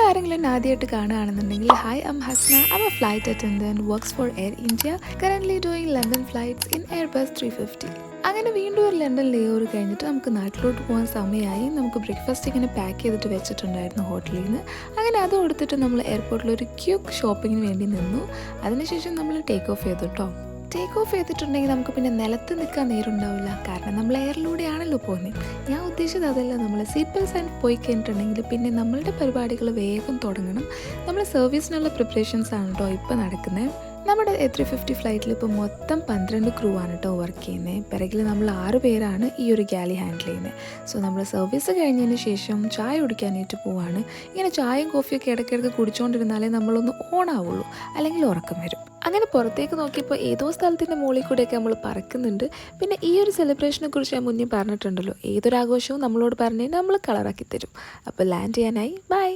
ആരെങ്കിലും ആദ്യമായിട്ട് കാണുകയാണെന്നുണ്ടെങ്കിൽ hi, I'm Hasna. I'm a flight attendant, works for Air India, currently doing London flights in Airbus 350. അങ്ങനെ വീണ്ടും ഒരു ലണ്ടൻ ലേ over കഴിഞ്ഞിട്ട് നമുക്ക് നാട്ടിലോട്ട് പോകാൻ സമയമായി. നമുക്ക് ബ്രേക്ക്ഫാസ്റ്റ് ഇങ്ങനെ പാക്ക് ചെയ്തിട്ട് വെച്ചിട്ടുണ്ടായിരുന്നു ഹോട്ടലിൽ നിന്ന്. അങ്ങനെ അത് കൊടുത്തിട്ട് നമ്മൾ എയർപോർട്ടിൽ ഒരു ക്യൂക്ക് ഷോപ്പിങ്ങിന് വേണ്ടി നിന്നു. അതിനുശേഷം നമ്മൾ ടേക്ക് ഓഫ് ചെയ്തു കേട്ടോ. ടേക്ക് ഓഫ് ചെയ്തിട്ടുണ്ടെങ്കിൽ നമുക്ക് പിന്നെ നിലത്ത് നിൽക്കാൻ നേരമുണ്ടാവില്ല, കാരണം നമ്മൾ എയറിലൂടെയാണല്ലോ പോകുന്നത്. ഞാൻ ഉദ്ദേശിച്ചത് അതല്ല, നമ്മൾ സീറ്റ് ബെൽറ്റ് സൈൻ പോയി കഴിഞ്ഞിട്ടുണ്ടെങ്കിൽ പിന്നെ നമ്മളുടെ പരിപാടികൾ വേഗം തുടങ്ങണം. നമ്മൾ സർവീസിനുള്ള പ്രിപ്പറേഷൻസ് ആണ് കേട്ടോ ഇപ്പോൾ നടക്കുന്നത്. നമ്മുടെ 350 ഫ്ലൈറ്റിൽ ഇപ്പോൾ മൊത്തം 12 ക്രൂ ആണ് കേട്ടോ വർക്ക് ചെയ്യുന്നത്. പിറകിൽ നമ്മൾ 6 പേരാണ് ഈ ഒരു ഗാലി ഹാൻഡിൽ ചെയ്യുന്നത്. സോ നമ്മൾ സർവീസ് കഴിഞ്ഞതിന് ശേഷം ചായ കുടിക്കാനായിട്ട് പോവാണ്. ഇങ്ങനെ ചായയും കോഫിയൊക്കെ ഇടയ്ക്കിടയ്ക്ക് കുടിച്ചുകൊണ്ടിരുന്നാലേ നമ്മളൊന്ന് ഓണാവുള്ളൂ, അല്ലെങ്കിൽ ഉറക്കം വരും. അങ്ങനെ പുറത്തേക്ക് നോക്കിയപ്പോൾ ഏതോ സ്ഥലത്തിൻ്റെ മുകളിൽ കൂടെയൊക്കെ നമ്മൾ പറക്കുന്നുണ്ട്. പിന്നെ ഈ ഒരു സെലിബ്രേഷനെ കുറിച്ച് ഞാൻ മുന്നേ പറഞ്ഞിട്ടുണ്ടല്ലോ, ഏതൊരാഘോഷവും നമ്മളോട് പറഞ്ഞ് നമ്മൾ കളറാക്കി തരും. അപ്പോൾ ലാൻഡ് ചെയ്യാനായി. ബൈ.